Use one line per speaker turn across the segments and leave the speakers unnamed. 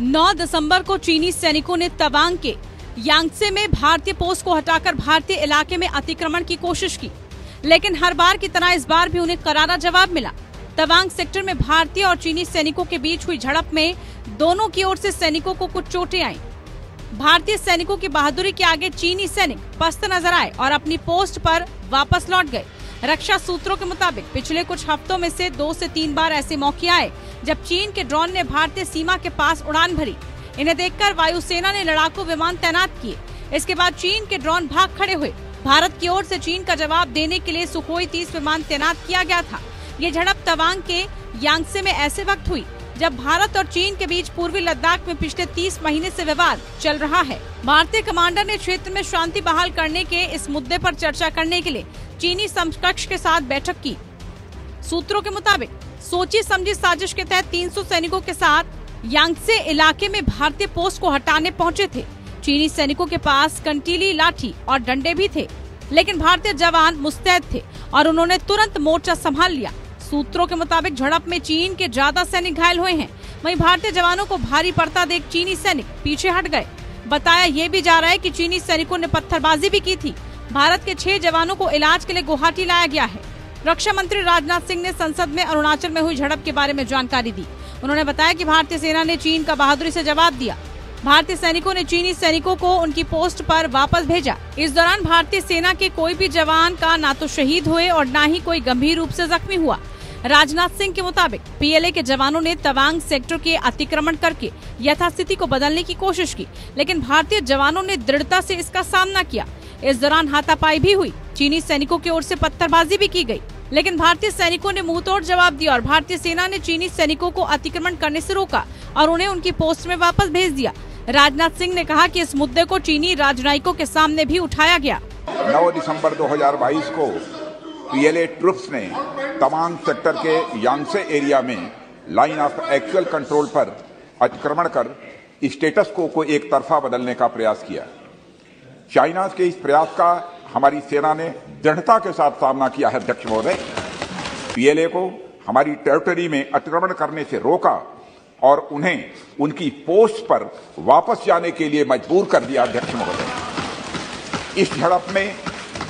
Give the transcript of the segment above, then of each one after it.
9 दिसंबर को चीनी सैनिकों ने तवांग के यांगत्से में भारतीय पोस्ट को हटाकर भारतीय इलाके में अतिक्रमण की कोशिश की, लेकिन हर बार की तरह इस बार भी उन्हें करारा जवाब मिला। तवांग सेक्टर में भारतीय और चीनी सैनिकों के बीच हुई झड़प में दोनों की ओर से सैनिकों को कुछ चोटें आईं। भारतीय सैनिकों की बहादुरी के आगे चीनी सैनिक पस्त नजर आए और अपनी पोस्ट पर वापस लौट गए। रक्षा सूत्रों के मुताबिक पिछले कुछ हफ्तों में से 2 से 3 बार ऐसे मौके आए जब चीन के ड्रोन ने भारतीय सीमा के पास उड़ान भरी। इन्हें देखकर वायुसेना ने लड़ाकू विमान तैनात किए। इसके बाद चीन के ड्रोन भाग खड़े हुए। भारत की ओर से चीन का जवाब देने के लिए सुखोई 30 विमान तैनात किया गया था। ये झड़प तवांग के यांगत्से में ऐसे वक्त हुई जब भारत और चीन के बीच पूर्वी लद्दाख में पिछले 30 महीने से विवाद चल रहा है। भारतीय कमांडर ने क्षेत्र में शांति बहाल करने के इस मुद्दे पर चर्चा करने के लिए चीनी समकक्ष के साथ बैठक की। सूत्रों के मुताबिक सोची समझी साजिश के तहत 300 सैनिकों के साथ यांगत्से इलाके में भारतीय पोस्ट को हटाने पहुंचे थे। चीनी सैनिकों के पास कंटीली लाठी और डंडे भी थे, लेकिन भारतीय जवान मुस्तैद थे और उन्होंने तुरंत मोर्चा संभाल लिया। सूत्रों के मुताबिक झड़प में चीन के ज्यादा सैनिक घायल हुए हैं। वहीं भारतीय जवानों को भारी पड़ता देख चीनी सैनिक पीछे हट गए। बताया ये भी जा रहा है कि चीनी सैनिकों ने पत्थरबाजी भी की थी। भारत के 6 जवानों को इलाज के लिए गुवाहाटी लाया गया है। रक्षा मंत्री राजनाथ सिंह ने संसद में अरुणाचल में हुई झड़प के बारे में जानकारी दी। उन्होंने बताया कि भारतीय सेना ने चीन का बहादुरी से जवाब दिया। भारतीय सैनिकों ने चीनी सैनिकों को उनकी पोस्ट पर वापस भेजा। इस दौरान भारतीय सेना के कोई भी जवान का ना तो शहीद हुए और न ही कोई गंभीर रूप से जख्मी हुआ। राजनाथ सिंह के मुताबिक पीएलए के जवानों ने तवांग सेक्टर के अतिक्रमण करके यथास्थिति को बदलने की कोशिश की, लेकिन भारतीय जवानों ने दृढ़ता से इसका सामना किया। इस दौरान हाथापाई भी हुई। चीनी सैनिकों की ओर से पत्थरबाजी भी की गई, लेकिन भारतीय सैनिकों ने मुंहतोड़ जवाब दिया और भारतीय सेना ने चीनी सैनिकों को अतिक्रमण करने से रोका और उन्हें उनकी पोस्ट में वापस भेज दिया। राजनाथ सिंह ने कहा कि इस मुद्दे को चीनी राजनयिकों के सामने भी उठाया गया।
9 दिसंबर 2022 को पीएलए ट्रुप्स ने तवांग सेक्टर के यांगत्से एरिया में लाइन ऑफ एक्चुअल कंट्रोल पर अतिक्रमण कर स्टेटस को एक तरफा बदलने का प्रयास किया। चाइना के इस प्रयास का हमारी सेना ने दृढ़ता के साथ सामना किया है। अध्यक्ष महोदय, पीएलए को हमारी टेरिटरी में अतिक्रमण करने से रोका और उन्हें उनकी पोस्ट पर वापस जाने के लिए मजबूर कर दिया। अध्यक्ष महोदय, इस झड़प में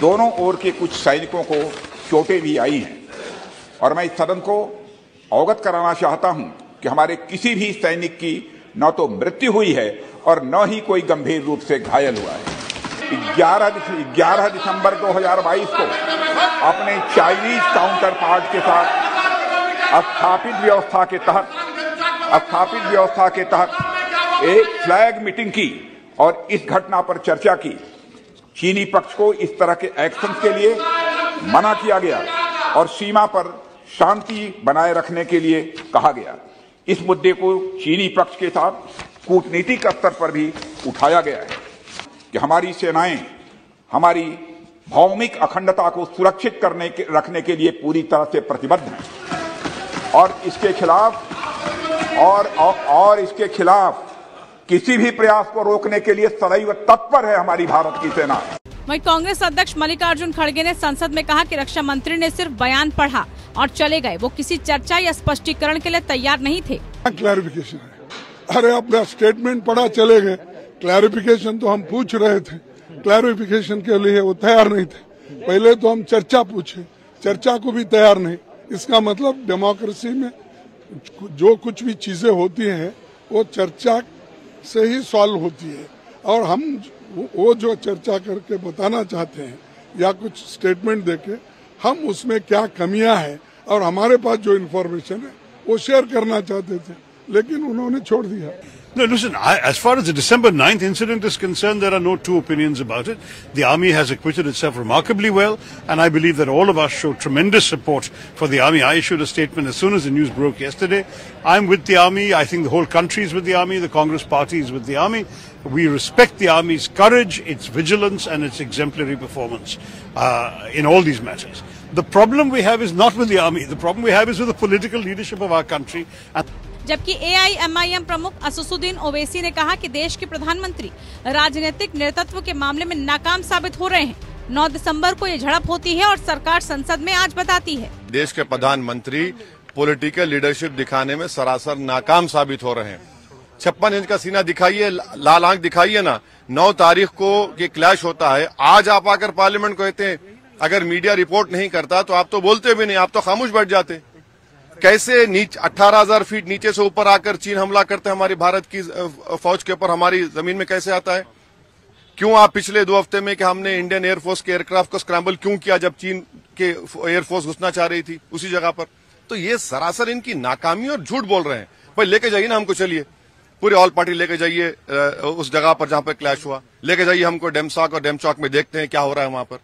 दोनों ओर के कुछ सैनिकों को चोटें भी आई हैं और मैं इस सदन को अवगत कराना चाहता हूं कि हमारे किसी भी सैनिक की न तो मृत्यु हुई है और न ही कोई गंभीर रूप से घायल हुआ है। 11 दिसंबर 2022 को अपने चाइनीज काउंटर पार्ट के साथ स्थापित व्यवस्था के तहत एक फ्लैग मीटिंग की और इस घटना पर चर्चा की। चीनी पक्ष को इस तरह के एक्शन के लिए मना किया गया और सीमा पर शांति बनाए रखने के लिए कहा गया। इस मुद्दे को चीनी पक्ष के साथ कूटनीतिक स्तर पर भी उठाया गया है कि हमारी सेनाएं हमारी भौमिक अखंडता को सुरक्षित रखने के लिए पूरी तरह से प्रतिबद्ध हैं और इसके खिलाफ किसी भी प्रयास को रोकने के लिए सदैव तत्पर है हमारी भारत की सेना।
वहीं कांग्रेस अध्यक्ष मल्लिकार्जुन खड़गे ने संसद में कहा कि रक्षा मंत्री ने सिर्फ बयान पढ़ा और चले गए। वो किसी चर्चा या स्पष्टीकरण के लिए तैयार नहीं थे।
क्लैरिफिकेशन है। अरे अपना स्टेटमेंट पढ़ा चले गए। क्लैरिफिकेशन तो हम पूछ रहे थे, क्लैरिफिकेशन के लिए वो तैयार नहीं थे। पहले तो हम चर्चा पूछे, चर्चा को भी तैयार नहीं। इसका मतलब डेमोक्रेसी में जो कुछ भी चीजें होती हैं वो चर्चा से ही सॉल्व होती है और हम वो जो चर्चा करके बताना चाहते हैं या कुछ स्टेटमेंट देके हम उसमें क्या कमियां हैं और हमारे पास जो इन्फॉर्मेशन है वो शेयर करना चाहते थे, लेकिन उन्होंने छोड़ दिया।
No, listen, as far as the December 9th incident is concerned, there are no two opinions about it. The army has acquitted itself remarkably well, and I believe that all of us show tremendous support for the army. I issued a statement as soon as the news broke yesterday. I'm with the army. I think the whole country is with the army. The Congress party is with the army. We respect the army's courage, its vigilance, and its exemplary performance in all these matters. The problem we have is not with the army. The problem we have is with the political leadership of our country.
जबकि AIMIM प्रमुख असदुद्दीन ओवैसी ने कहा कि देश के प्रधानमंत्री राजनीतिक नेतृत्व के मामले में नाकाम साबित हो रहे हैं। 9 दिसंबर को ये झड़प होती है और सरकार संसद में आज बताती है।
देश के प्रधानमंत्री पॉलिटिकल लीडरशिप दिखाने में सरासर नाकाम साबित हो रहे हैं 56 इंच का सीना दिखाइए, लाल आंख दिखाइए ना। 9 तारीख को ये क्लैश होता है। आज आप आकर पार्लियामेंट को कहते हैं अगर मीडिया रिपोर्ट नहीं करता तो आप तो बोलते भी नहीं, आप तो खामोश बैठ जाते। कैसे 18,000 फीट नीचे से ऊपर आकर चीन हमला करते हैं हमारी भारत की फौज के ऊपर, हमारी जमीन में कैसे आता है? क्यों आप पिछले 2 हफ्ते में कि हमने इंडियन एयरफोर्स के एयरक्राफ्ट को स्क्रैम्बल क्यों किया जब चीन के एयरफोर्स घुसना चाह रही थी उसी जगह पर? तो ये सरासर इनकी नाकामी और झूठ बोल रहे हैं। भाई लेके जाइए ना हमको, चलिए पूरे ऑल पार्टी लेके जाइए उस जगह पर जहां पर क्लैश हुआ, लेके जाइए हमको डेमसाक और डेमचौक में, देखते हैं क्या हो रहा है वहां पर।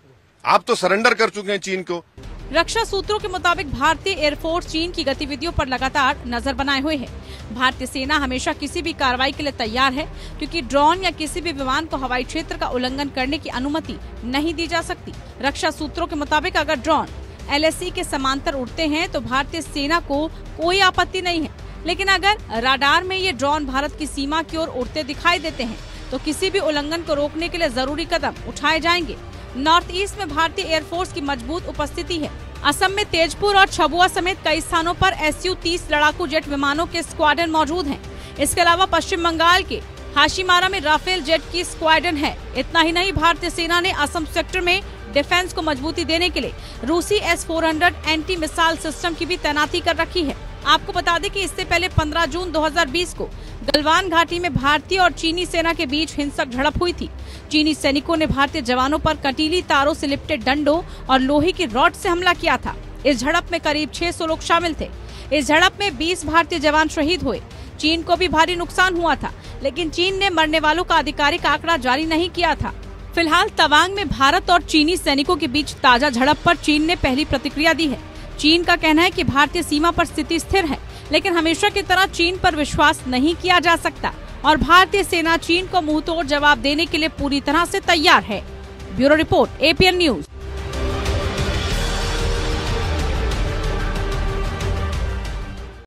आप तो सरेंडर कर चुके हैं चीन को।
रक्षा सूत्रों के मुताबिक भारतीय एयरफोर्स चीन की गतिविधियों पर लगातार नजर बनाए हुए है। भारतीय सेना हमेशा किसी भी कार्रवाई के लिए तैयार है, क्योंकि ड्रोन या किसी भी विमान को हवाई क्षेत्र का उल्लंघन करने की अनुमति नहीं दी जा सकती। रक्षा सूत्रों के मुताबिक अगर ड्रोन LAC के समांतर उड़ते हैं तो भारतीय सेना को कोई आपत्ति नहीं है, लेकिन अगर राडार में ये ड्रोन भारत की सीमा की ओर उड़ते दिखाई देते हैं तो किसी भी उल्लंघन को रोकने के लिए जरूरी कदम उठाए जाएंगे। नॉर्थ ईस्ट में भारतीय एयरफोर्स की मजबूत उपस्थिति है। असम में तेजपुर और छबुआ समेत कई स्थानों पर Su-30 लड़ाकू जेट विमानों के स्क्वाड्रन मौजूद हैं। इसके अलावा पश्चिम बंगाल के हाशीमारा में राफेल जेट की स्क्वाड्रन है। इतना ही नहीं, भारतीय सेना ने असम सेक्टर में डिफेंस को मजबूती देने के लिए रूसी S-400 एंटी मिसाइल सिस्टम की भी तैनाती कर रखी है। आपको बता दें कि इससे पहले 15 जून 2020 को गलवान घाटी में भारतीय और चीनी सेना के बीच हिंसक झड़प हुई थी। चीनी सैनिकों ने भारतीय जवानों पर कंटीली तारों से लिपटे डंडों और लोहे की रॉड से हमला किया था। इस झड़प में करीब 600 लोग शामिल थे। इस झड़प में 20 भारतीय जवान शहीद हुए। चीन को भी भारी नुकसान हुआ था, लेकिन चीन ने मरने वालों का आधिकारिक आंकड़ा जारी नहीं किया था। फिलहाल तवांग में भारत और चीनी सैनिकों के बीच ताजा झड़प पर चीन ने पहली प्रतिक्रिया दी है। चीन का कहना है कि भारतीय सीमा पर स्थिति स्थिर है, लेकिन हमेशा की तरह चीन पर विश्वास नहीं किया जा सकता और भारतीय सेना चीन को मुंहतोड़ जवाब देने के लिए पूरी तरह से तैयार है। Bureau report, APN news.